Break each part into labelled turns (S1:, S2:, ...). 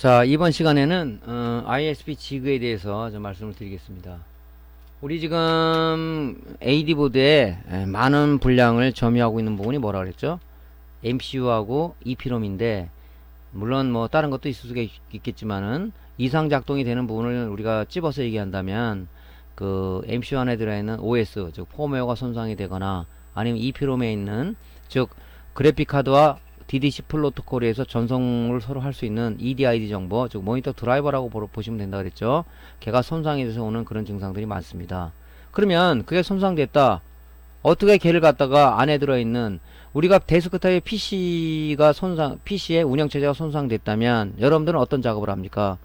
S1: 자, 이번 시간에는 ISP 지그에 대해서 좀 말씀을 드리겠습니다. 우리 지금 AD 보드에 많은 분량을 점유하고 있는 부분이 뭐라 그랬죠? MCU하고 EPROM인데, 물론 뭐 다른 것도 있을 수가 있겠지만은 이상 작동이 되는 부분을 우리가 찝어서 얘기한다면 그 MCU 안에 들어있는 OS, 즉 펌웨어가 손상이 되거나 아니면 EPROM에 있는, 즉 그래픽 카드와 DDC 프로토콜에서 전송을 서로 할 수 있는 EDID 정보, 즉 모니터 드라이버라고 보시면 된다 그랬죠. 걔가 손상이 돼서 오는 그런 증상들이 많습니다. 그러면 그게 손상됐다. 어떻게 걔를 갖다가 안에 들어있는, 우리가 데스크탑의 PC의 운영체제가 손상됐다면 여러분들은 어떤 작업을 합니까?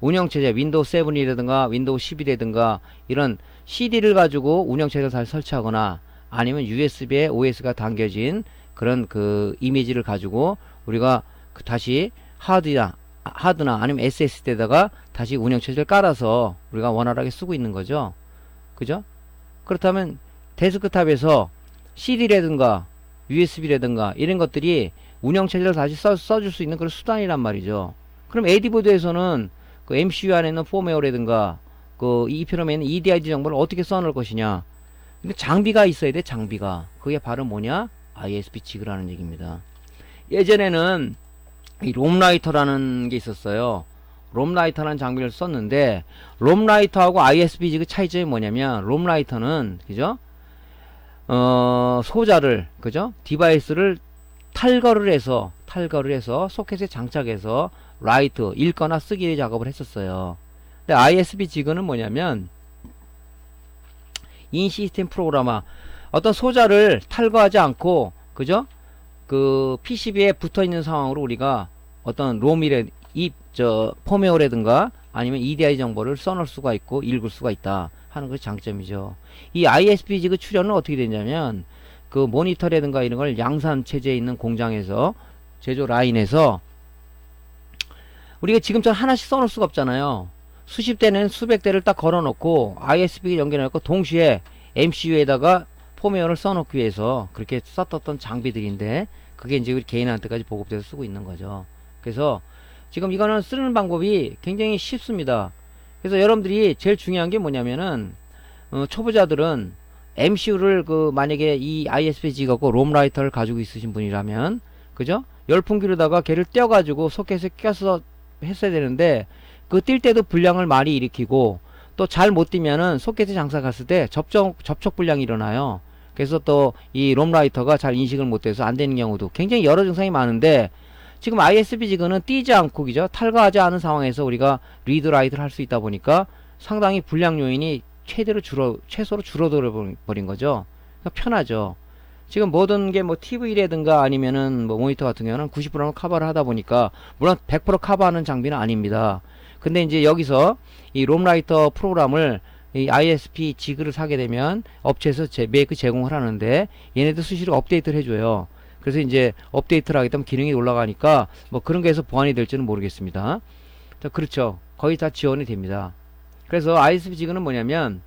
S1: 운영체제 윈도우 7이라든가 윈도우 10이라든가 이런 CD를 가지고 운영체제를 잘 설치하거나, 아니면 USB에 OS가 담겨진 그런 그 이미지를 가지고 우리가 다시 하드나 아니면 SSD에다가 다시 운영체제를 깔아서 우리가 원활하게 쓰고 있는 거죠. 그죠? 그렇다면 데스크탑에서 CD라든가 USB라든가 이런 것들이 운영체제를 다시 써줄 수 있는 그런 수단이란 말이죠. 그럼 AD보드에서는 그 MCU 안에 있는 펌웨어라든가 그 EEPROM에 있는 EDID 정보를 어떻게 써놓을 것이냐. 근데 장비가 있어야 돼, 장비가. 그게 바로 뭐냐? ISP 지그라는 얘기입니다. 예전에는 이 롬라이터라는 게 있었어요. 롬라이터라는 장비를 썼는데, 롬라이터하고 ISP 지그 차이점이 뭐냐면, 롬라이터는 그죠? 소자를, 그죠? 디바이스를 탈거를 해서 소켓에 장착해서 라이트 읽거나 쓰기 작업을 했었어요. 근데 ISP 지그는 뭐냐면, 인 시스템 프로그래머, 어떤 소자를 탈거하지 않고, 그죠? 그 PCB에 붙어 있는 상황으로 우리가 어떤 펌웨어라든가 아니면 EDI 정보를 써놓을 수가 있고 읽을 수가 있다 하는 것이 장점이죠. 이 ISP 지그 출현은 어떻게 되냐면, 그 모니터라든가 이런 걸 양산 체제에 있는 공장에서 제조 라인에서 우리가 지금처럼 하나씩 써놓을 수가 없잖아요. 수십 대는 수백 대를 딱 걸어놓고 ISP 연결해놓고 동시에 MCU에다가 펌웨어를 써놓기 위해서 그렇게 썼던 장비들인데, 그게 이제 우리 개인한테까지 보급돼서 쓰고 있는 거죠. 그래서 지금 이거는 쓰는 방법이 굉장히 쉽습니다. 그래서 여러분들이 제일 중요한 게 뭐냐면은, 초보자들은 MCU를 만약에 이 ISP 지갖고 롬라이터를 가지고 있으신 분이라면, 그죠? 열풍기로다가 걔를 떼어가지고 소켓에 껴서 했어야 되는데, 그 뛸 때도 불량을 많이 일으키고, 또 잘 못 뛰면은 소켓에 장착했을 때 접촉 불량이 일어나요. 그래서 또 이 롬라이터가 잘 인식을 못해서 안 되는 경우도 굉장히 여러 증상이 많은데, 지금 ISP 지그는 뛰지 않고, 그죠? 탈거하지 않은 상황에서 우리가 리드 라이트를 할 수 있다 보니까 상당히 불량 요인이 최소로 줄어들어 버린 거죠. 그러니까 편하죠. 지금 모든 게 뭐 TV라든가 아니면은 뭐 모니터 같은 경우는 90%는 커버를 하다 보니까, 물론 100% 커버하는 장비는 아닙니다. 근데 이제 여기서 이 롬라이터 프로그램을, 이 ISP 지그를 사게 되면 업체에서 매그 제공을 하는데, 얘네들 수시로 업데이트를 해줘요. 그래서 이제 업데이트를 하게 되면 기능이 올라가니까 뭐 그런 게해서 보완이 될지는 모르겠습니다. 자, 그렇죠. 거의 다 지원이 됩니다. 그래서 ISP 지그는 뭐냐면,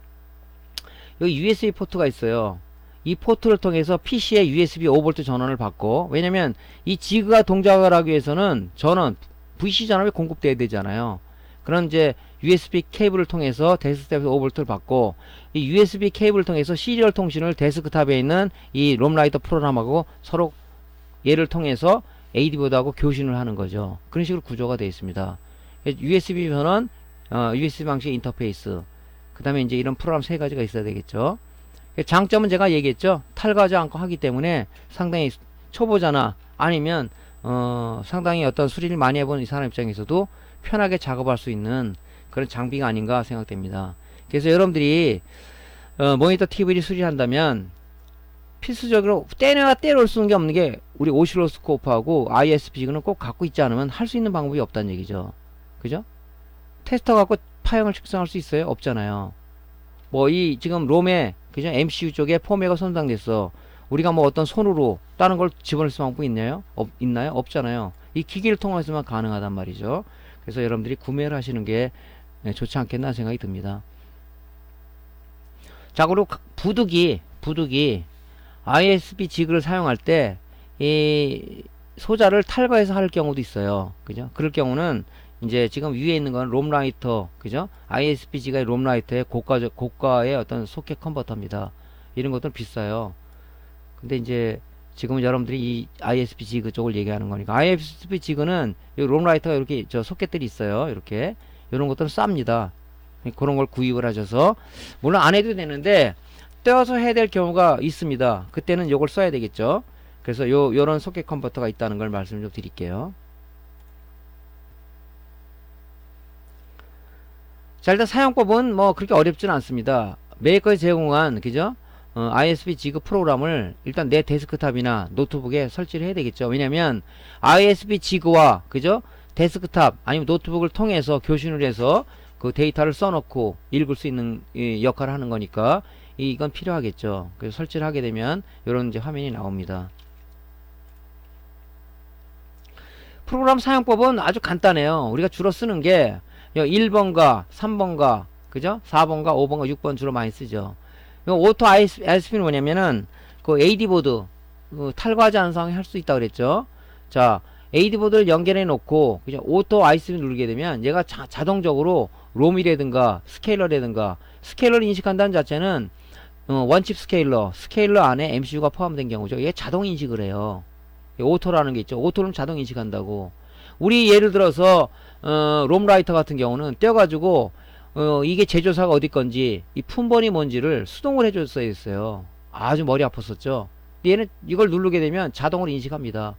S1: 여기 USB 포트가 있어요. 이 포트를 통해서 PC에 USB 5V 전원을 받고, 왜냐면 이 지그가 동작을 하기 위해서는 VC 전압이 공급돼야 되잖아요. 그런 이제 USB 케이블을 통해서 데스크탑에서 5V를 받고, 이 USB 케이블을 통해서 시리얼 통신을 데스크탑에 있는 이 롬라이터 프로그램하고 서로 얘를 통해서 AD보드하고 교신을 하는 거죠. 그런 식으로 구조가 되어 있습니다. USB 전원, USB 방식의 인터페이스, 그 다음에 이제 이런 프로그램 세 가지가 있어야 되겠죠. 장점은 제가 얘기했죠. 탈거하지 않고 하기 때문에 상당히 초보자나 아니면 상당히 어떤 수리를 많이 해본 이 사람 입장에서도 편하게 작업할 수 있는 그런 장비가 아닌가 생각됩니다. 그래서 여러분들이 모니터 TV를 수리한다면 필수적으로 떼내와 떼놓을 수 있는 게 없는 게, 우리 오실로스코프하고 ISP는 꼭 갖고 있지 않으면 할 수 있는 방법이 없다는 얘기죠. 그죠? 테스터 갖고 파형을 측정할 수 있어요? 없잖아요. 뭐 이 지금 롬에, 그죠? MCU 쪽에 펌웨어가 손상됐어. 우리가 뭐 어떤 손으로 다른 걸 집어넣을 수 방법이 있나요? 없잖아요. 이 기기를 통해서만 가능하단 말이죠. 그래서 여러분들이 구매를 하시는 게 좋지 않겠나 생각이 듭니다. 자, 그리고 부득이 ISP 지그를 사용할 때 이 소자를 탈거해서 할 경우도 있어요. 그죠? 그럴 경우는 이제 지금 위에 있는 건 롬라이터, 그죠? ISPG가 롬라이터의 고가의 어떤 소켓 컨버터입니다. 이런 것들 비싸요. 근데 이제 지금은 여러분들이 이 ISP 그쪽을 얘기하는 거니까, ISP 그는 롬라이터가 이렇게 저 소켓들이 있어요. 이렇게 이런 것들은 쌉니다. 그런 걸 구입을 하셔서, 물론 안 해도 되는데 떼어서 해야 될 경우가 있습니다. 그때는 이걸 써야 되겠죠. 그래서 요런 소켓 컨버터가 있다는 걸 말씀 좀 드릴게요. 자, 일단 사용법은 뭐 그렇게 어렵지는 않습니다. 메이커에 제공한, 그죠? ISP 지급 프로그램을 일단 내 데스크탑이나 노트북에 설치를 해야 되겠죠. 왜냐면 ISP 지그와, 그죠? 데스크탑 아니면 노트북을 통해서 교신을 해서 그 데이터를 써놓고 읽을 수 있는 역할을 하는 거니까 이건 필요하겠죠. 그래서 설치를 하게 되면 이런 이제 화면이 나옵니다. 프로그램 사용법은 아주 간단해요. 우리가 주로 쓰는 게 1번가 3번가, 그죠? 4번가 5번가 6번 주로 많이 쓰죠. 오토 ISP는 뭐냐면은 그 AD보드 탈거하지 않은 상황에 할 수 있다 그랬죠. 자, AD보드를 연결해 놓고 그죠? 오토 ISP 누르게 되면 얘가 자동적으로 롬이라든가 스케일러라든가, 스케일러를 인식한다는 자체는 원칩 스케일러 안에 MCU가 포함된 경우죠. 얘 자동 인식을 해요. 오토라는 게 있죠. 오토는 자동 인식한다고. 우리 예를 들어서 롬라이터 같은 경우는 떼어가지고 이게 제조사가 어디 건지 이 품번이 뭔지를 수동을 해줬어야 했어요. 아주 머리 아팠었죠. 근데 얘는 이걸 누르게 되면 자동으로 인식합니다.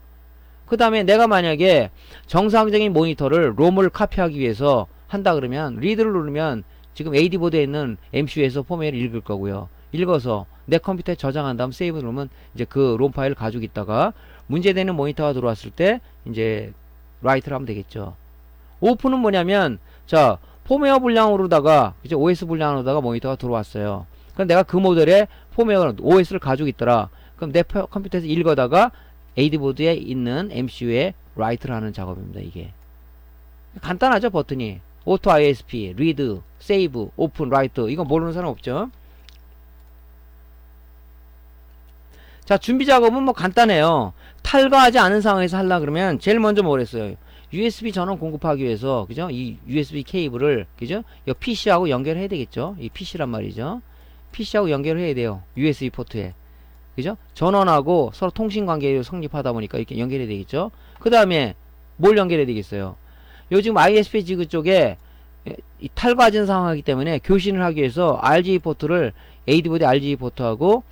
S1: 그 다음에 내가 만약에 정상적인 모니터를 롬을 카피하기 위해서 한다 그러면 리드를 누르면 지금 AD보드에 있는 MCU에서 포맷을 읽을 거고요. 읽어서 내 컴퓨터에 저장한 다음 세이브 누르면 이제 그 롬 파일을 가지고 있다가 문제되는 모니터가 들어왔을 때 이제 라이트를 하면 되겠죠. 오픈은 뭐냐면, 자, 폼웨어 분량으로다가 이제 OS 분량으로다가 모니터가 들어왔어요. 그럼 내가 그 모델에 폼웨어 OS를 가지고 있더라. 그럼 내 컴퓨터에서 읽어다가 AD보드에 있는 MCU에 라이트를 하는 작업입니다. 이게 간단하죠. 버튼이 오토 ISP, 리드, 세이브, 오픈, 라이트. 이거 모르는 사람 없죠. 자, 준비 작업은 뭐 간단해요. 탈거하지 않은 상황에서 하려 그러면 제일 먼저 뭘 했어요? USB 전원 공급하기 위해서, 그죠? 이 USB 케이블을, 그죠? 이 PC하고 연결해야 되겠죠? 이 PC란 말이죠. PC하고 연결을 해야 돼요. USB 포트에. 그죠? 전원하고 서로 통신 관계를 성립하다 보니까 이렇게 연결해야 되겠죠? 그 다음에 뭘 연결해야 되겠어요? 요 지금 ISP 지그 쪽에 탈거하진 상황이기 때문에 교신을 하기 위해서 RGB 포트를 AD보드 RGB 포트하고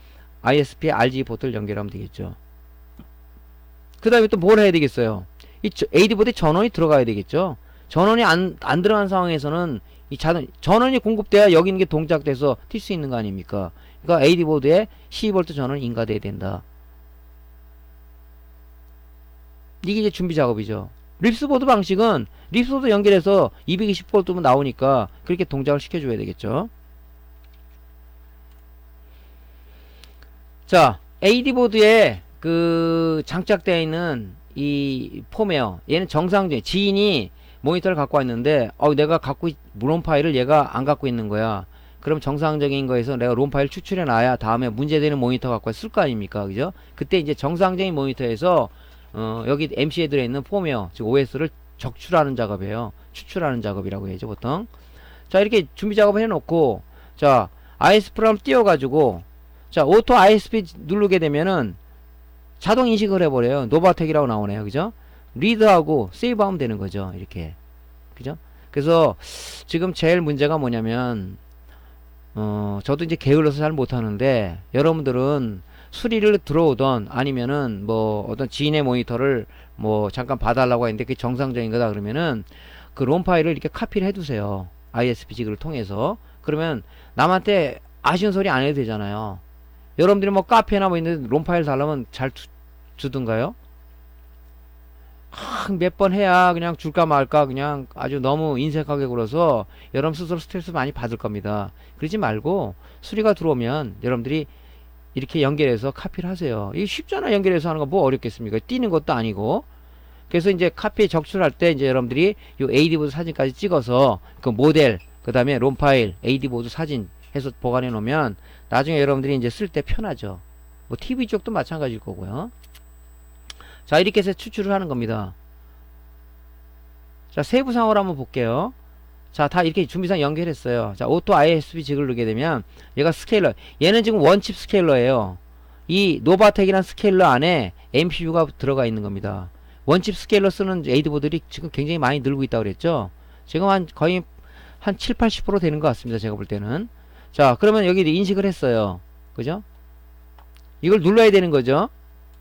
S1: ISP RGB 포트를 연결하면 되겠죠. 그 다음에 또 뭘 해야 되겠어요? 이 AD보드에 전원이 들어가야 되겠죠. 전원이 안 들어간 상황에서는 이 전원이 공급돼야 여기 있는 게 동작돼서 튈 수 있는 거 아닙니까? 그러니까 AD보드에 12V 전원이 인가돼야 된다. 이게 이제 준비 작업이죠. 립스보드 방식은 립스보드 연결해서 220V면 나오니까 그렇게 동작을 시켜줘야 되겠죠. 자, AD보드에 그 장착되어 있는 이 폼웨어, 얘는 정상적인 지인이 모니터를 갖고 왔는데 내가 갖고 롬 파일을 얘가 안 갖고 있는 거야. 그럼 정상적인 거에서 내가 롬 파일 추출해 놔야 다음에 문제되는 모니터 갖고 쓸 거 아닙니까? 그죠? 그때 이제 정상적인 모니터에서 여기 MC에 들어있는 폼웨어, 즉 OS를 적출하는 작업이에요. 추출하는 작업이라고 해야죠, 보통. 자, 이렇게 준비 작업을 해놓고, 자, ISP 프로그램 띄워가지고, 자, 오토 ISP 누르게 되면은 자동 인식을 해버려요. 노바텍이라고 나오네요. 그죠? 리드하고 세이브 하면 되는 거죠. 이렇게. 그죠? 그래서 지금 제일 문제가 뭐냐면, 저도 이제 게을러서 잘 못하는데, 여러분들은 수리를 들어오던 아니면은 뭐 어떤 지인의 모니터를 뭐 잠깐 봐달라고 했는데 그게 정상적인 거다 그러면은 그 롬 파일을 이렇게 카피를 해두세요. ISP 지그를 통해서. 그러면 남한테 아쉬운 소리 안 해도 되잖아요. 여러분들이 뭐 카페나 뭐 있는데 롬 파일 달라면 잘 주든가요? 몇 번 해야 그냥 줄까 말까 그냥 아주 너무 인색하게 굴어서 여러분 스스로 스트레스 많이 받을 겁니다. 그러지 말고 수리가 들어오면 여러분들이 이렇게 연결해서 카피를 하세요. 이게 쉽잖아. 연결해서 하는 거 뭐 어렵겠습니까? 뛰는 것도 아니고. 그래서 이제 카피 적출할 때 이제 여러분들이 요 AD보드 사진까지 찍어서 그 모델, 그 다음에 롬 파일, AD보드 사진 해서 보관해 놓으면 나중에 여러분들이 이제 쓸 때 편하죠. 뭐 TV 쪽도 마찬가지일 거고요. 자, 이렇게 해서 추출을 하는 겁니다. 자, 세부상으로 한번 볼게요. 자, 다 이렇게 준비상 연결했어요. 자, 오토 ISP 직을 누르게 되면 얘가 스케일러. 얘는 지금 원칩 스케일러예요. 이 노바텍이란 스케일러 안에 MCU가 들어가 있는 겁니다. 원칩 스케일러 쓰는 에이드보들이 지금 굉장히 많이 늘고 있다고 그랬죠. 지금 거의 한 7, 80% 되는 것 같습니다. 제가 볼 때는. 자, 그러면 여기 인식을 했어요. 그죠? 이걸 눌러야 되는 거죠.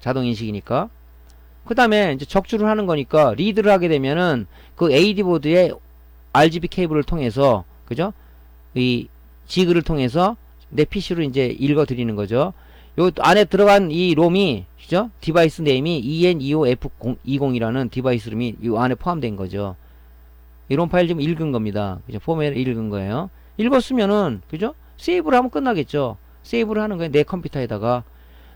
S1: 자동 인식이니까. 그 다음에 이제 적주를 하는 거니까 리드를 하게 되면은 그 AD보드의 RGB 케이블을 통해서, 그죠? 이 지그를 통해서 내 PC로 이제 읽어 드리는 거죠. 요 안에 들어간 이 롬이, 그죠? 디바이스 네임이 EN25F20이라는 디바이스 롬이 요 안에 포함된 거죠. 이 롬 파일 지금 읽은 겁니다. 그죠? 포맷을 읽은 거예요. 읽었으면은, 그죠? 세이브를 하면 끝나겠죠. 세이브를 하는 거예요. 내 컴퓨터에다가.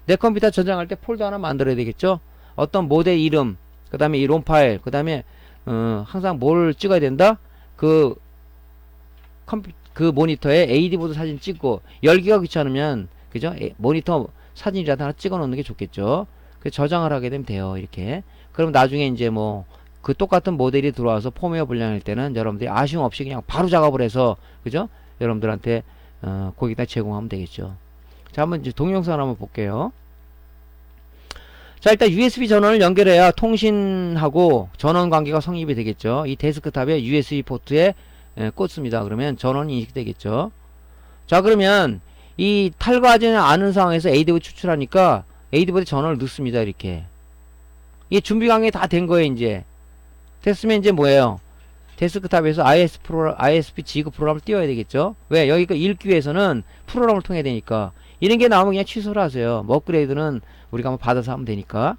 S1: 내 컴퓨터 저장할 때 폴더 하나 만들어야 되겠죠? 어떤 모델 이름, 그 다음에 이 롬 파일, 그 다음에, 항상 뭘 찍어야 된다? 그 모니터에 AD보드 사진 찍고, 열기가 귀찮으면, 그죠? 모니터 사진이라도 하나 찍어 놓는 게 좋겠죠? 그래서 저장을 하게 되면 돼요. 이렇게. 그럼 나중에 이제 뭐, 그 똑같은 모델이 들어와서 폼웨어 분량일 때는 여러분들이 아쉬움 없이 그냥 바로 작업을 해서, 그죠? 여러분들한테, 거기다 제공하면 되겠죠. 자, 한번 이제 동영상 한번 볼게요. 자, 일단 USB 전원을 연결해야 통신하고 전원 관계가 성립이 되겠죠. 이 데스크탑에 USB 포트에 꽂습니다. 그러면 전원이 인식되겠죠. 자, 그러면 이 탈거하지는 않은 상황에서 AD보드 추출하니까 AD보드 전원을 넣습니다. 이렇게. 이 준비 관계 다 된 거예요, 이제. 됐으면 이제 뭐예요? 데스크탑에서 ISP 지그 프로그램을 띄워야 되겠죠. 왜? 여기 거 읽기 위해서는 프로그램을 통해야 되니까. 이런 게 나오면 그냥 취소를 하세요. 뭐 업그레이드는 우리가 한번 받아서 하면 되니까.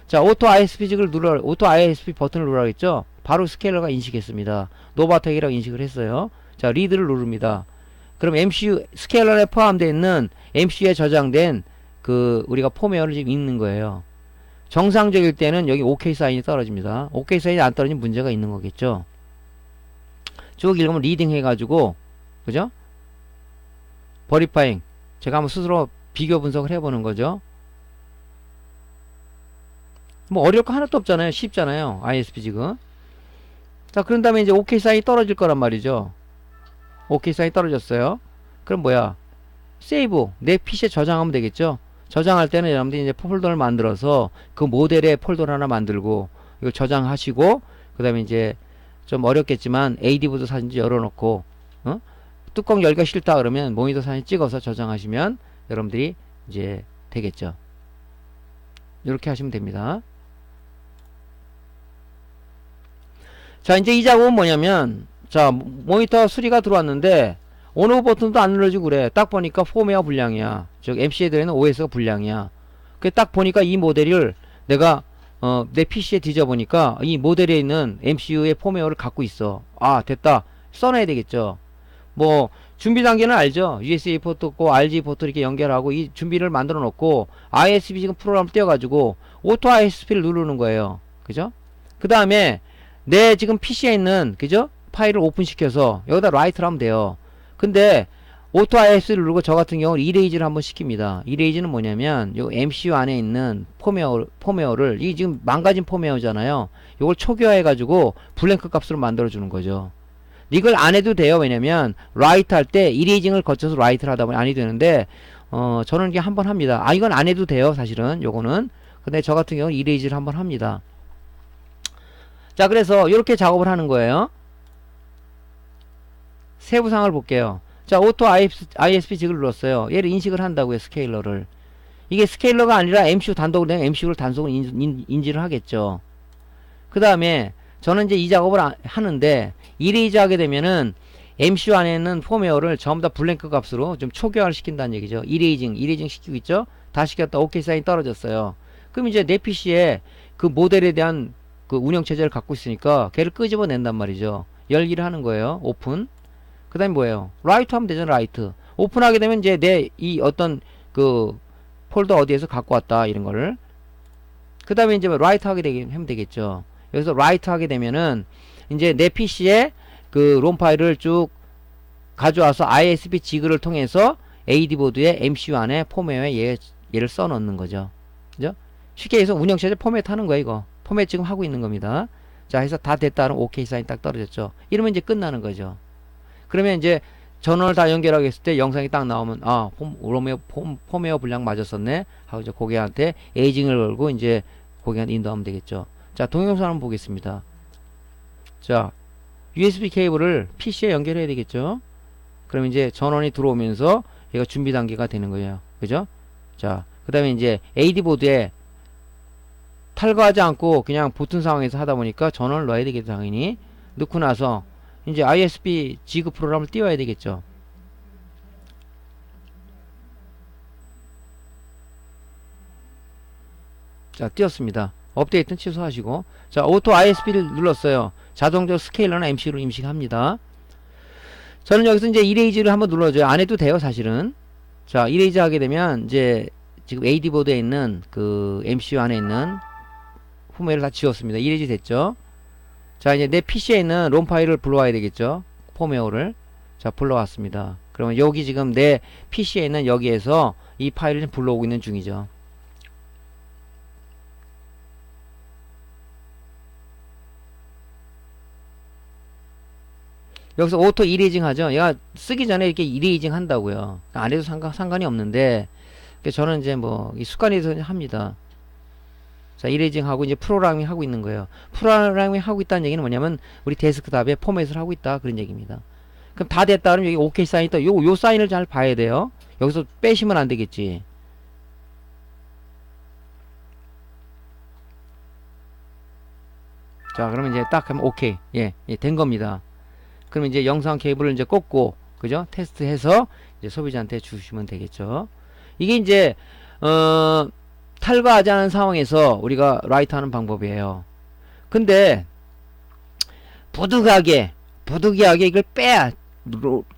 S1: 자, 오토 ISP 직을 오토 ISP 버튼을 누르라겠죠. 바로 스케일러가 인식했습니다. 노바텍이라고 인식을 했어요. 자, 리드를 누릅니다. 그럼 MCU 스케일러에 포함되어 있는 MCU에 저장된 그 우리가 폼웨어를 지금 읽는 거예요. 정상적일 때는 여기 OK 사인이 떨어집니다. OK 사인이 안 떨어지면 문제가 있는 거겠죠. 쭉 읽으면 리딩 해가지고, 그죠? 버리파잉. 제가 한번 스스로 비교 분석을 해보는 거죠. 뭐 어려울 거 하나도 없잖아요. 쉽잖아요. ISP 지금. 자, 그런 다음에 이제 OK 사인이 떨어질 거란 말이죠. OK 사인이 떨어졌어요. 그럼 뭐야? 세이브. 내 PC에 저장하면 되겠죠. 저장할 때는 여러분들이 이제 폴더를 만들어서 그 모델의 폴더를 하나 만들고 이걸 저장하시고, 그 다음에 이제 좀 어렵겠지만 AD보드 사진지 열어놓고, 뚜껑 열기가 싫다 그러면 모니터 사진 찍어서 저장하시면 여러분들이 이제 되겠죠. 이렇게 하시면 됩니다. 자, 이제 이 작업은 뭐냐면, 자, 모니터 수리가 들어왔는데 온오프 버튼도 안 눌러지고 그래. 딱 보니까 폼웨어 불량이야. 즉 MC에 들어있는 OS가 불량이야. 그 딱 보니까 이 모델을 내가 내 PC에 뒤져보니까 이 모델에 있는 MCU의 폼웨어를 갖고 있어. 아, 됐다. 써놔야 되겠죠. 뭐 준비 단계는 알죠. USB 포트 고 RG 포트 이렇게 연결하고 이 준비를 만들어 놓고 ISP 지금 프로그램 띄워가지고 오토 ISP를 누르는 거예요. 그죠? 그 다음에 내 지금 PC에 있는, 그죠? 파일을 오픈시켜서 여기다 라이트를 하면 돼요. 근데 오토 ISP를 누르고 저 같은 경우는 이레이즈를 한번 시킵니다. 이레이즈는 뭐냐면 요 MCU 안에 있는 폼웨어를 이게 지금 망가진 폼웨어잖아요. 요걸 초기화해 가지고 블랭크 값으로 만들어 주는 거죠. 이걸 안 해도 돼요. 왜냐면 라이트 할 때 이레이징을 거쳐서 라이트를 하다 보면 안 해도 되는데 저는 이게 한번 합니다. 아, 이건 안 해도 돼요. 사실은 요거는. 근데 저 같은 경우는 이레이즈를 한번 합니다. 자, 그래서 이렇게 작업을 하는 거예요. 세부상을 볼게요. 자, 오토 ISP 직을 눌렀어요. 얘를 인식을 한다고요. 스케일러를. 이게 스케일러가 아니라 MCU 단독으로 되면 MCU를 단속으로 인지를 하겠죠. 그 다음에 저는 이제 이 작업을 하는데 이레이즈 하게 되면은 MCU 안에 있는 폼웨어를 전부 다 블랭크 값으로 좀 초기화를 시킨다는 얘기죠. 이레이징 시키고 있죠. 다 시켰다. OK 사인 떨어졌어요. 그럼 이제 내 PC에 그 모델에 대한 그 운영체제를 갖고 있으니까 걔를 끄집어낸단 말이죠. 열기를 하는 거예요. 오픈. 그 다음에 뭐예요? 라이트 하면 되잖아. 라이트. 오픈하게 되면 이제 내 이 어떤 그 폴더 어디에서 갖고 왔다 이런 거를. 그 다음에 이제 라이트 하게 하면 되겠죠. 여기서 라이트 하게 되면은 이제 내 PC에 그 롬 파일을 쭉 가져와서 ISP 지그를 통해서 AD보드의 MCU 안에 폼웨어에 얘를 써 넣는 거죠. 그죠? 쉽게 해서 운영체제 포맷 하는 거야, 이거. 포맷 지금 하고 있는 겁니다. 자, 해서 다 됐다 는 오케이 사인 딱 떨어졌죠. 이러면 이제 끝나는 거죠. 그러면 이제 전원을 다 연결하게 했을 때 영상이 딱 나오면, 아, 폼웨어 불량 맞았었네 하고 이제 고객한테 에이징을 걸고 이제 고객한테 인도하면 되겠죠. 자, 동영상 한번 보겠습니다. 자, USB 케이블을 PC에 연결해야 되겠죠. 그러면 이제 전원이 들어오면서 얘가 준비 단계가 되는 거예요. 그죠? 자, 그 다음에 이제 AD 보드에 탈거하지 않고 그냥 붙은 상황에서 하다 보니까 전원을 넣어야 되겠죠. 당연히 넣고 나서 이제 ISP 지그 프로그램을 띄워야 되겠죠. 자, 띄웠습니다. 업데이트는 취소하시고, 자, 오토 ISP를 눌렀어요. 자동적으로 스케일러나 MC로 임식합니다. 저는 여기서 이제 이레이즈를 한번 눌러줘요. 안 해도 돼요, 사실은. 자, 이레이즈 하게 되면 이제 지금 AD 보드에 있는 그 MCU 안에 있는 폼웨어를 다 지웠습니다. 이레이즈 됐죠. 자, 이제 내 PC에 있는 롬 파일을 불러와야 되겠죠. 폼웨어를. 자, 불러왔습니다. 그러면 여기 지금 내 PC에 있는 여기에서 이 파일을 불러오고 있는 중이죠. 여기서 오토 이레이징 하죠. 얘가 쓰기 전에 이렇게 이레이징 한다고요. 안 해도 상관이 없는데, 저는 이제 뭐, 이 습관이 돼서 합니다. 자, 이레이징 하고 이제 프로그래밍 하고 있는 거예요. 프로그래밍 하고 있다는 얘기는 뭐냐면, 우리 데스크탑에 포맷을 하고 있다. 그런 얘기입니다. 그럼 다 됐다. 그러면 여기 오케이 사인이 떠. 요 사인을 잘 봐야 돼요. 여기서 빼시면 안 되겠지. 자, 그러면 이제 딱 하면 오케이. 예, 된 겁니다. 그러면 이제 영상 케이블을 이제 꽂고, 그죠? 테스트해서 이제 소비자한테 주시면 되겠죠. 이게 이제, 탈거하지 않은 상황에서 우리가 라이트 하는 방법이에요. 근데, 부득이하게 이걸 빼야,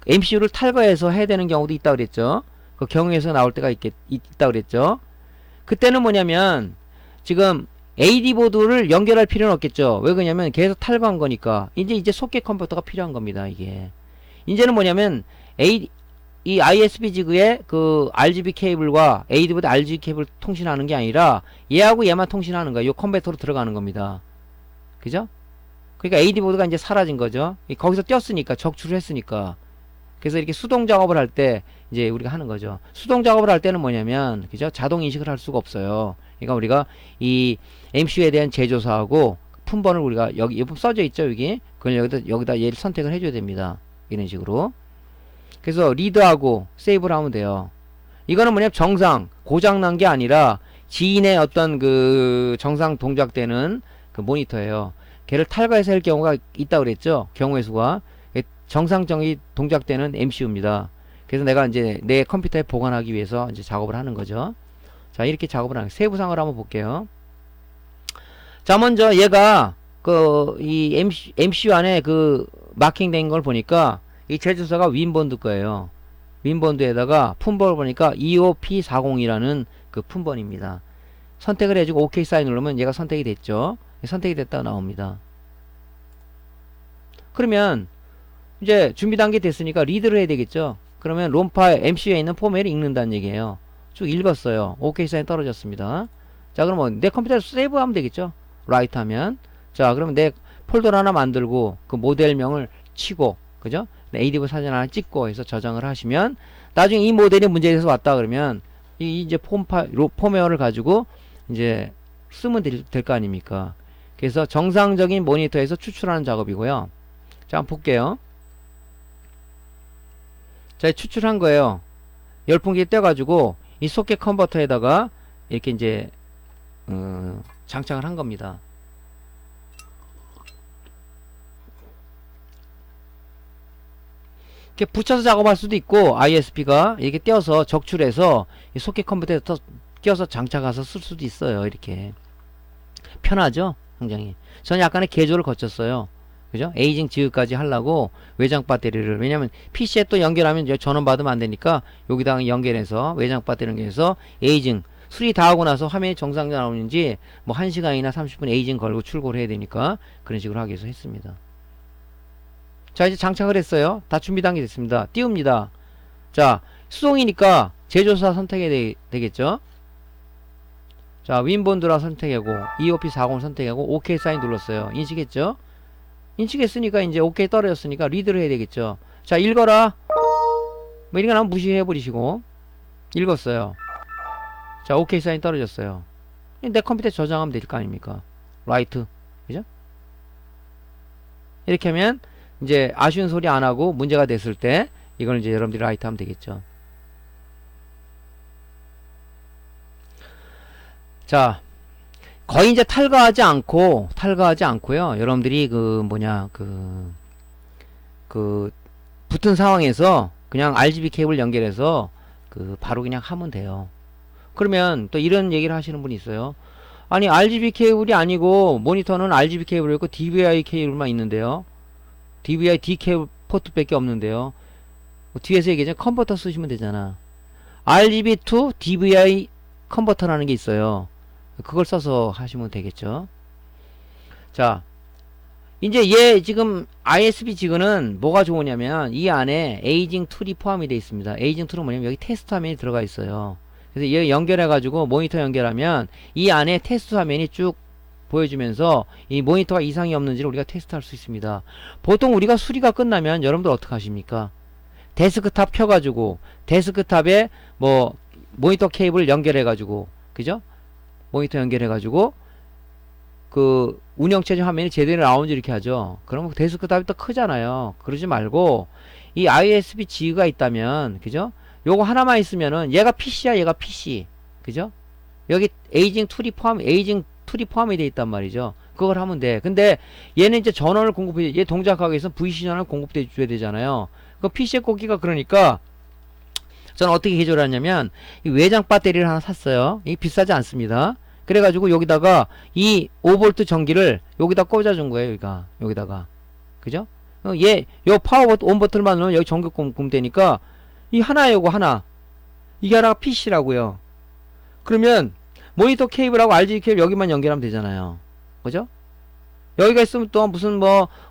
S1: MCU를 탈거해서 해야 되는 경우도 있다 그랬죠. 그 경우에서 나올 때가 있다 그랬죠. 그때는 뭐냐면, 지금, AD 보드를 연결할 필요는 없겠죠. 왜 그러냐면 계속 탈거한 거니까. 이제 소켓 컨버터가 필요한 겁니다. 이게. 이제는 뭐냐면 이 ISP 지그의 그 RGB 케이블과 AD 보드 RGB 케이블 통신하는 게 아니라 얘하고 얘만 통신하는 거예요. 이 컨버터로 들어가는 겁니다. 그죠? 그러니까 AD 보드가 이제 사라진 거죠. 거기서 띄었으니까, 적출을 했으니까. 그래서 이렇게 수동 작업을 할 때 이제 우리가 하는 거죠. 수동 작업을 할 때는 뭐냐면, 그죠? 자동 인식을 할 수가 없어요. 그러니까 우리가 이 MCU에 대한 제조사하고 품번을 우리가 여기 써져 있죠, 여기. 그걸 여기다 얘를 선택을 해줘야 됩니다. 이런 식으로. 그래서 리드하고 세이브를 하면 돼요. 이거는 뭐냐면 정상, 고장난 게 아니라 지인의 어떤 그 정상 동작되는 그 모니터예요. 걔를 탈거해서 할 경우가 있다 그랬죠. 경우의 수가. 정상적인 동작되는 MCU입니다. 그래서 내가 이제 내 컴퓨터에 보관하기 위해서 이제 작업을 하는 거죠. 자, 이렇게 작업을 하는 세부상을 한번 볼게요. 자, 먼저 얘가 이 MCU 안에 그 마킹된 걸 보니까 이 제조사가 윈본드 거예요. 윈본드에다가 품번을 보니까 EOP40이라는 그 품번입니다. 선택을 해주고 OK 사인 누르면 얘가 선택이 됐죠. 선택이 됐다가 나옵니다. 그러면 이제 준비 단계 됐으니까 리드를 해야 되겠죠. 그러면 롬파일 MCU에 있는 포맷을 읽는다는 얘기예요. 쭉 읽었어요. OK 사인 떨어졌습니다. 자, 그러면 내 컴퓨터에 세이브하면 되겠죠. 라이트 하면. 자, 그러면 내 폴더를 하나 만들고 그 모델명을 치고, 그죠? ADV 사진 하나 찍고 해서 저장을 하시면 나중에 이 모델이 문제에서 왔다 그러면 이제 폼웨어를 가지고 이제 쓰면 될 거 아닙니까? 그래서 정상적인 모니터에서 추출하는 작업이고요. 자, 한번 볼게요. 자, 추출한 거예요. 열풍기 떼가지고 이 소켓 컨버터에다가 이렇게 이제 장착을 한 겁니다. 이렇게 붙여서 작업할 수도 있고 ISP가 이렇게 떼어서 적출해서 이 소켓 컨버터에 껴서 장착해서 쓸 수도 있어요. 이렇게 편하죠, 굉장히. 저는 약간의 개조를 거쳤어요. 그죠? 에이징 지읒까지 하려고 외장 배터리를, 왜냐면 PC에 또 연결하면 이제 전원 받으면 안 되니까 여기다가 연결해서 외장 배터리 연결해서 에이징 수리 다 하고 나서 화면이 정상 나오는지 뭐 1시간이나 30분 에이징 걸고 출고를 해야 되니까 그런 식으로 하기 위해서 했습니다. 자, 이제 장착을 했어요. 다 준비 단계 됐습니다. 띄웁니다. 자, 수동이니까 제조사 선택해야 되겠죠. 자, 윈본드라 선택하고 EOP40 선택하고 OK 사인 눌렀어요. 인식했죠? 인식했으니까 이제 OK 떨어졌으니까 리드를 해야 되겠죠. 자, 읽어라. 뭐 이런 거 나면 무시해 버리시고 읽었어요. 자, OK 사인 떨어졌어요. 내 컴퓨터에 저장하면 될 거 아닙니까? 라이트. 그죠? 이렇게 하면 이제 아쉬운 소리 안 하고 문제가 됐을 때 이걸 이제 여러분들이 라이트 하면 되겠죠. 자, 거의 이제 탈거하지 않고요. 여러분들이 붙은 상황에서 그냥 RGB 케이블 연결해서 바로 그냥 하면 돼요. 그러면 또 이런 얘기를 하시는 분이 있어요. 아니, RGB 케이블이 아니고 모니터는 RGB 케이블이 있고 DVI 케이블만 있는데요. DVI D 케이블 포트밖에 없는데요. 뒤에서 얘기하자면 컨버터 쓰시면 되잖아. RGB to DVI 컨버터라는 게 있어요. 그걸 써서 하시면 되겠죠. 자, 이제 얘 지금 ISP 지그는 뭐가 좋으냐면 이 안에 에이징 툴이 포함이 되어 있습니다. 에이징 툴은 뭐냐면 여기 테스트 화면이 들어가 있어요. 그래서 얘 연결해 가지고 모니터 연결하면 이 안에 테스트 화면이 쭉 보여주면서 이 모니터가 이상이 없는지를 우리가 테스트할 수 있습니다. 보통 우리가 수리가 끝나면 여러분들 어떻게 하십니까? 데스크탑 켜가지고 데스크탑에 뭐 모니터 케이블 연결해가지고, 그죠? 모니터 연결해가지고 그 운영체제 화면이 제대로 나오는지 이렇게 하죠. 그러면 데스크탑이 또 크잖아요. 그러지 말고 이 ISP 지그가 있다면, 그죠? 요거 하나만 있으면은 얘가 PC야, 얘가 PC, 그죠? 여기 에이징 툴이 포함이 돼 있단 말이죠. 그걸 하면 돼. 근데 얘는 이제 전원을 공급해, 얘 동작하기 위해서 VC 전원을 공급해 줘야 되잖아요. 그 PC에 꽂기가 그러니까 저는 어떻게 개조를 하냐면 이 외장 배터리를 하나 샀어요. 이게 비싸지 않습니다. 그래가지고 여기다가 이 5V 전기를 여기다 꽂아준 거예요. 여기다가, 그죠? 요 파워 버튼, 온 버튼만 누르면 여기 전기 공급되니까 이 하나에 요거 하나, 이게 하나가 PC라고요. 그러면 모니터 케이블하고 RGB 케이블 여기만 연결하면 되잖아요. 그죠? 여기가 있으면 또 무슨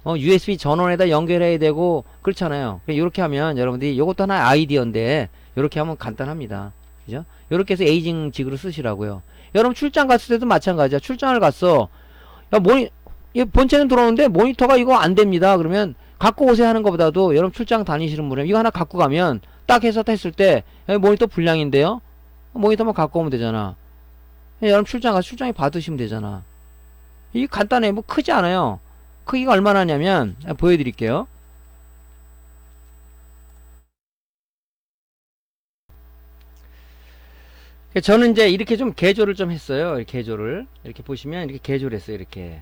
S1: USB 전원에다 연결해야 되고 그렇잖아요. 이렇게 하면 여러분들이 이것도 하나의 아이디어인데 이렇게 하면 간단합니다. 그죠? 이렇게 해서 에이징 지그를 쓰시라고요. 여러분 출장 갔을 때도 마찬가지야. 출장을 갔어. 야, 본체는 들어오는데 모니터가 이거 안 됩니다. 그러면 갖고 오세요 하는 것보다도 여러분 출장 다니시는 분은 이거 하나 갖고 가면 딱 해서 했을 때 모니터 불량인데요. 모니터만 갖고 오면 되잖아. 여러분 출장 가서 출장에 받으시면 되잖아. 이게 간단해. 뭐 크지 않아요. 크기가 얼마나 하냐면 보여드릴게요. 저는 이제 이렇게 좀 개조를 좀 했어요. 개조를 이렇게 보시면 이렇게 개조를 했어요. 이렇게.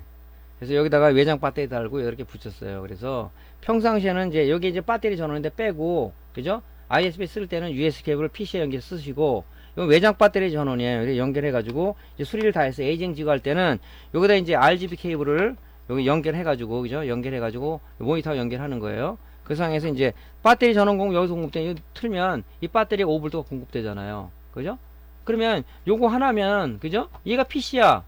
S1: 그래서 여기다가 외장 배터리 달고 이렇게 붙였어요. 그래서 평상시에는 이제 여기 이제 배터리 전원인데 빼고, 그죠? ISP 쓸 때는 USB 케이블을 PC에 연결 쓰시고, 이건 외장 배터리 전원이에요. 연결해가지고 이제 수리를 다 해서 에이징 지그 할 때는 여기다 이제 RGB 케이블을 여기 연결해가지고, 그죠? 연결해가지고 모니터 연결하는 거예요. 그 상황에서 이제 배터리 전원 공급 여기서 공급되면 이거 틀면 이 배터리가 5V가 공급되잖아요. 그죠? 그러면 요거 하나면, 그죠? 얘가 PC야.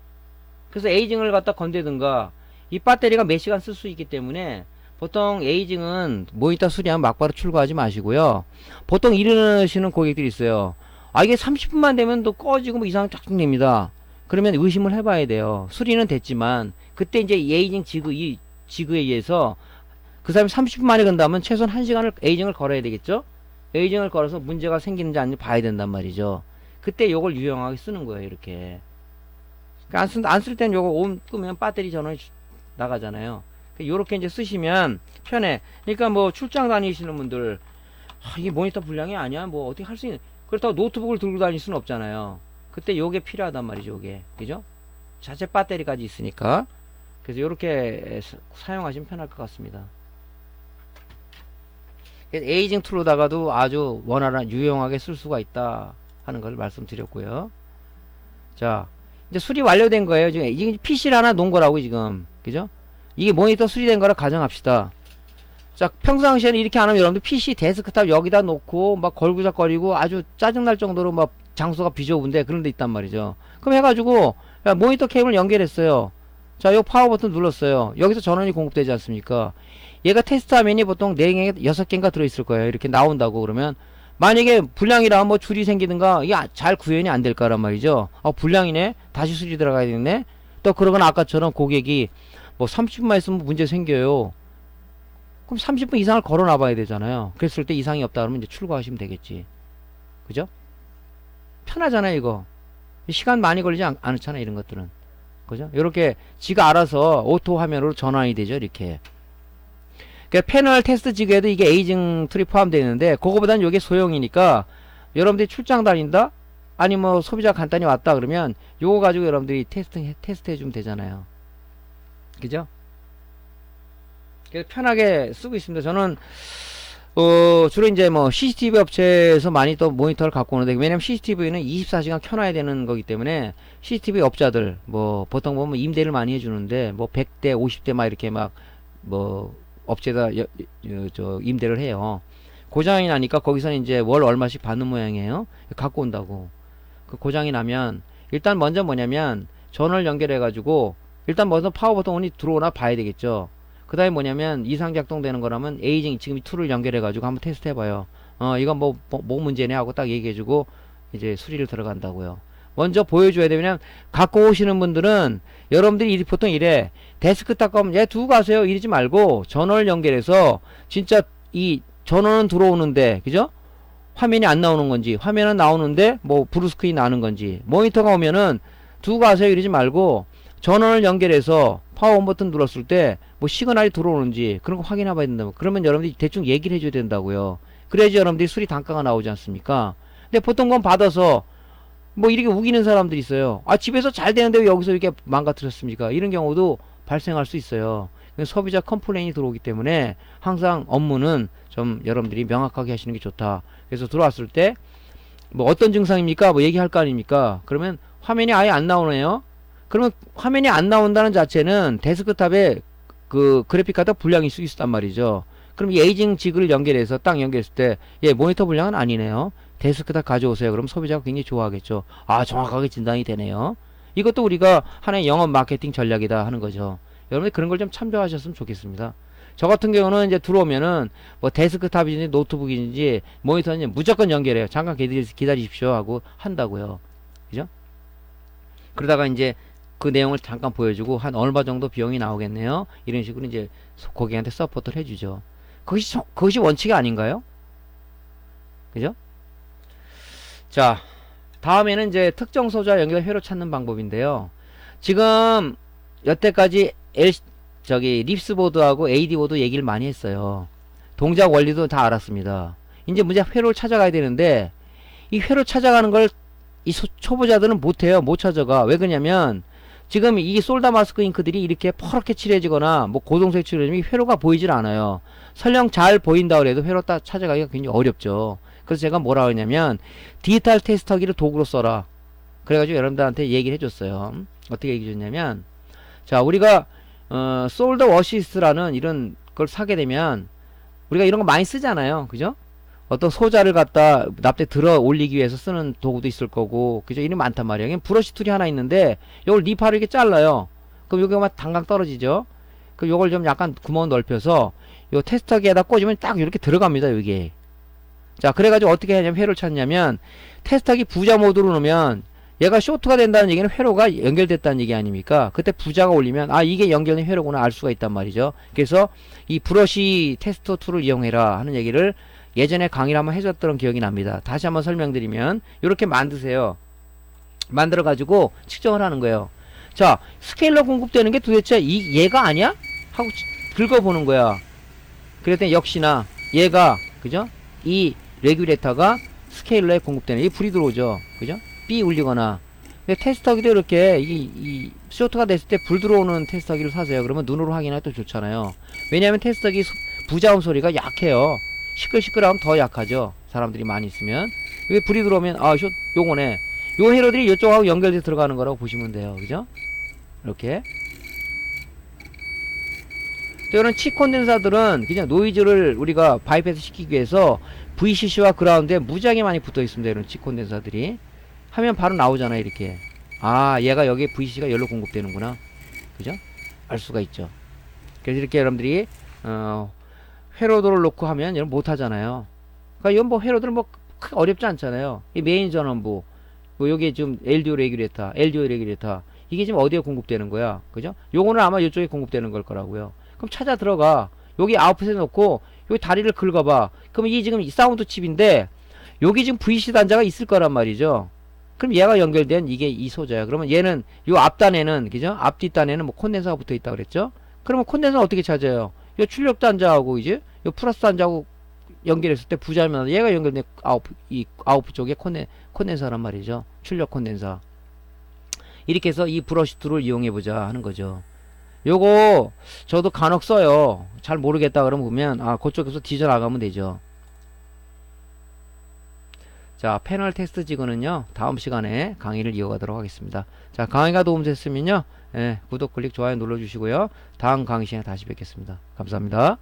S1: 그래서 에이징을 갖다 건대든가, 이 배터리가 몇 시간 쓸 수 있기 때문에 보통 에이징은 모니터 수리하면 막바로 출고하지 마시고요. 보통 이러시는 고객들이 있어요. 아, 이게 30분만 되면 또 꺼지고 뭐 이상 쫙 됩니다. 그러면 의심을 해봐야 돼요. 수리는 됐지만 그때 이제 에이징 이 지그에 의해서 그 사람이 30분 만에 건다면 최소한 1시간을 에이징을 걸어야 되겠죠? 에이징을 걸어서 문제가 생기는지 아닌지 봐야 된단 말이죠. 그때 요걸 유용하게 쓰는 거예요. 이렇게 안 쓸 땐 요거 온 끄면 배터리 전원이 나가잖아요. 요렇게 이제 쓰시면 편해. 그러니까 뭐 출장 다니시는 분들, 이게 모니터 불량이 아니야, 뭐 어떻게 할 수 있는, 그렇다고 노트북을 들고 다닐 수는 없잖아요. 그때 요게 필요하단 말이죠. 요게, 그죠? 자체 배터리까지 있으니까. 그래서 요렇게 사용하시면 편할 것 같습니다. 에이징 툴로다가도 아주 원활한 유용하게 쓸 수가 있다 하는 걸 말씀드렸고요. 자, 이제 수리 완료된 거예요. 지금 이게 PC를 하나 놓은 거라고 지금, 그죠? 이게 모니터 수리된 거라 가정합시다. 자, 평상시에는 이렇게 안 하면 여러분들 PC 데스크탑 여기다 놓고 막 걸구작거리고 아주 짜증날 정도로 막 장소가 비좁은데 그런 데 있단 말이죠. 그럼 해가지고 야, 모니터 케이블 연결했어요. 자, 요 파워 버튼 눌렀어요. 여기서 전원이 공급되지 않습니까? 얘가 테스트 화면이 보통 4개, 6개인가 들어있을 거예요. 이렇게 나온다고. 그러면 만약에 불량이라 뭐 줄이 생기든가 이게 잘 구현이 안 될 거란 말이죠. 불량이네. 다시 수리 들어가야 되네. 또 그러거나 아까처럼 고객이 뭐 30분만 있으면 문제 생겨요. 그럼 30분 이상을 걸어 놔봐야 되잖아요. 그랬을 때 이상이 없다 그러면 이제 출고하시면 되겠지. 그죠? 편하잖아요, 이거. 시간 많이 걸리지 않잖아요, 이런 것들은. 그죠? 이렇게 지가 알아서 오토 화면으로 전환이 되죠, 이렇게. 그러니까 패널 테스트 지구에도 이게 에이징 툴이 포함되어 있는데, 그거보다는 이게 소형이니까, 여러분들이 출장 다닌다? 아니, 뭐, 소비자 간단히 왔다 그러면, 요거 가지고 여러분들이 테스트 해주면 되잖아요. 그죠? 그래서 편하게 쓰고 있습니다. 저는, 주로 이제 뭐, CCTV 업체에서 많이 또 모니터를 갖고 오는데, 왜냐면 CCTV는 24시간 켜놔야 되는 거기 때문에, CCTV 업자들, 뭐, 보통 보면 임대를 많이 해주는데, 뭐, 100대, 50대 막 이렇게 막, 뭐, 업체에다 임대를 해요. 고장이 나니까 거기서는 이제 월 얼마씩 받는 모양이에요. 갖고 온다고. 그 고장이 나면 일단 먼저 뭐냐면 전원을 연결해 가지고 일단 먼저 파워 버튼 온이 들어오나 봐야 되겠죠. 그 다음에 뭐냐면 이상 작동되는 거라면 에이징 지금 이 툴을 연결해 가지고 한번 테스트 해봐요. 이건 뭐 문제네 하고 딱 얘기해 주고 이제 수리를 들어간다고요. 먼저 보여줘야 되면 갖고 오시는 분들은 여러분들이 보통 이래 데스크탑 얘 두고 가세요 이러지 말고 전원을 연결해서 진짜 이 전원은 들어오는데 그죠? 화면이 안 나오는 건지 화면은 나오는데 뭐 브루스크린이 나는 건지 모니터가 오면은 두고 가세요 이러지 말고 전원을 연결해서 파워 온 버튼 눌렀을 때 뭐 시그널이 들어오는지 그런 거 확인해 봐야 된다고. 그러면 여러분들이 대충 얘기를 해줘야 된다고요. 그래야지 여러분들이 수리 단가가 나오지 않습니까? 근데 보통 건 받아서 뭐 이렇게 우기는 사람들이 있어요. 집에서 잘 되는데 왜 여기서 이렇게 망가뜨렸습니까? 이런 경우도 발생할 수 있어요. 소비자 컴플레인이 들어오기 때문에 항상 업무는 좀 여러분들이 명확하게 하시는 게 좋다. 그래서 들어왔을 때 뭐 어떤 증상입니까? 뭐 얘기할 거 아닙니까? 그러면 화면이 아예 안 나오네요. 그러면 화면이 안 나온다는 자체는 데스크탑에 그 그래픽 카드 불량일 수 있단 말이죠. 그럼 이 에이징 지그를 연결해서 딱 연결했을 때 모니터 불량은 아니네요. 데스크탑 가져오세요. 그럼 소비자가 굉장히 좋아하겠죠. 정확하게 진단이 되네요. 이것도 우리가 하나의 영업 마케팅 전략이다 하는 거죠. 여러분들 그런 걸 좀 참조하셨으면 좋겠습니다. 저 같은 경우는 이제 들어오면은 뭐 데스크탑인지 노트북인지 모니터인지 무조건 연결해요. 잠깐 기다리십시오 하고 한다고요. 그죠? 그러다가 이제 그 내용을 잠깐 보여주고 한 얼마 정도 비용이 나오겠네요. 이런 식으로 이제 고객한테 서포트를 해주죠. 그것이 원칙이 아닌가요? 그죠? 자, 다음에는 이제 특정 소자 연결 회로 찾는 방법인데요. 지금 여태까지 립스보드하고 AD보드 얘기를 많이 했어요. 동작 원리도 다 알았습니다. 이제 문제 회로를 찾아가야 되는데 이 회로 찾아가는 걸 이 초보자들은 못해요. 못 찾아가. 왜 그러냐면 지금 이 솔다 마스크 잉크들이 이렇게 퍼렇게 칠해지거나 뭐 고동색 칠해지면 이 회로가 보이질 않아요. 설령 잘 보인다 그래도 회로 딱 찾아가기가 굉장히 어렵죠. 그래서 제가 뭐라 하냐면 디지털 테스터기를 도구로 써라. 그래가지고 여러분들한테 얘기를 해줬어요. 어떻게 얘기해 줬냐면 자 우리가 솔더 어시스트라는 이런 걸 사게 되면 우리가 이런 거 많이 쓰잖아요. 그죠? 어떤 소자를 갖다 납대 들어 올리기 위해서 쓰는 도구도 있을 거고 그죠? 이런 많단 말이에요. 브러쉬 툴이 하나 있는데 요걸 니파를 이렇게 잘라요. 그럼 요게 막 당강 떨어지죠? 그럼 요걸 좀 약간 구멍 넓혀서 요 테스터기에다 꽂으면 딱 이렇게 들어갑니다. 여기. 자 그래가지고 어떻게 하냐면 회로를 찾냐면 테스터기 부자 모드로 놓으면 얘가 쇼트가 된다는 얘기는 회로가 연결됐다는 얘기 아닙니까? 그때 부자가 올리면 이게 연결된 회로구나 알 수가 있단 말이죠. 그래서 이 브러쉬 테스터 툴을 이용해라 하는 얘기를 예전에 강의를 한번 해줬던 기억이 납니다. 다시 한번 설명드리면 이렇게 만드세요. 만들어 가지고 측정을 하는 거예요. 자 스케일러 공급되는 게 도대체 얘가 아니야? 하고 긁어보는 거야. 그랬더니 역시나 얘가 그죠? 이 레귤레이터가 스케일러에 공급되는 이 불이 들어오죠. 그죠? B 울리거나 테스터기도 이렇게 이 쇼트가 됐을 때 불 들어오는 테스터기를 사세요. 그러면 눈으로 확인하기 또 좋잖아요. 왜냐하면 테스터기 부자음 소리가 약해요. 시끌시끌하면 더 약하죠. 사람들이 많이 있으면. 왜 불이 들어오면 요거네. 요 회로들이 이쪽하고 연결돼서 들어가는 거라고 보시면 돼요. 그죠? 이렇게. 또 이런 치 콘덴사들은 그냥 노이즈를 우리가 바이패스 시키기 위해서 VCC와 그라운드에 무지하게 많이 붙어 있습니다. 이런 치 콘덴사들이. 하면 바로 나오잖아요. 이렇게. 얘가 여기에 VCC가 열로 공급되는구나. 그죠? 알 수가 있죠. 그래서 이렇게 여러분들이 회로도를 놓고 하면 여러분 못하잖아요. 그러니까 이건 뭐 회로들 뭐 크게 어렵지 않잖아요. 이 메인 전원부, 뭐 여기에 지금 LDO 레귤레이터, LDO 레귤레이터 이게 지금 어디에 공급되는 거야, 그죠? 요거는 아마 이쪽에 공급되는 걸 거라고요. 그럼 찾아 들어가. 여기 아웃풋에 놓고 여기 다리를 긁어봐. 그럼 이 지금 이 사운드 칩인데 여기 지금 VC 단자가 있을 거란 말이죠. 그럼 얘가 연결된 이게 이 소자야. 그러면 얘는 요 앞단에는, 그죠? 앞뒷단에는 뭐 콘덴서가 붙어 있다 그랬죠? 그러면 콘덴서 어떻게 찾아요? 요 출력 단자하고 이제 요 플러스 단자하고 연결했을 때 부자면 얘가 연결된 이 아웃풋 쪽에 콘덴서란 말이죠. 출력 콘덴서. 이렇게 해서 이 브러쉬 툴을 이용해 보자 하는 거죠. 요거 저도 간혹 써요. 잘 모르겠다 그러면 보면 그쪽에서 뒤져 나가면 되죠. 자, 패널 테스트 지구는요, 다음 시간에 강의를 이어가도록 하겠습니다. 자, 강의가 도움됐으면요, 구독, 클릭, 좋아요 눌러주시고요. 다음 강의 시간에 다시 뵙겠습니다. 감사합니다.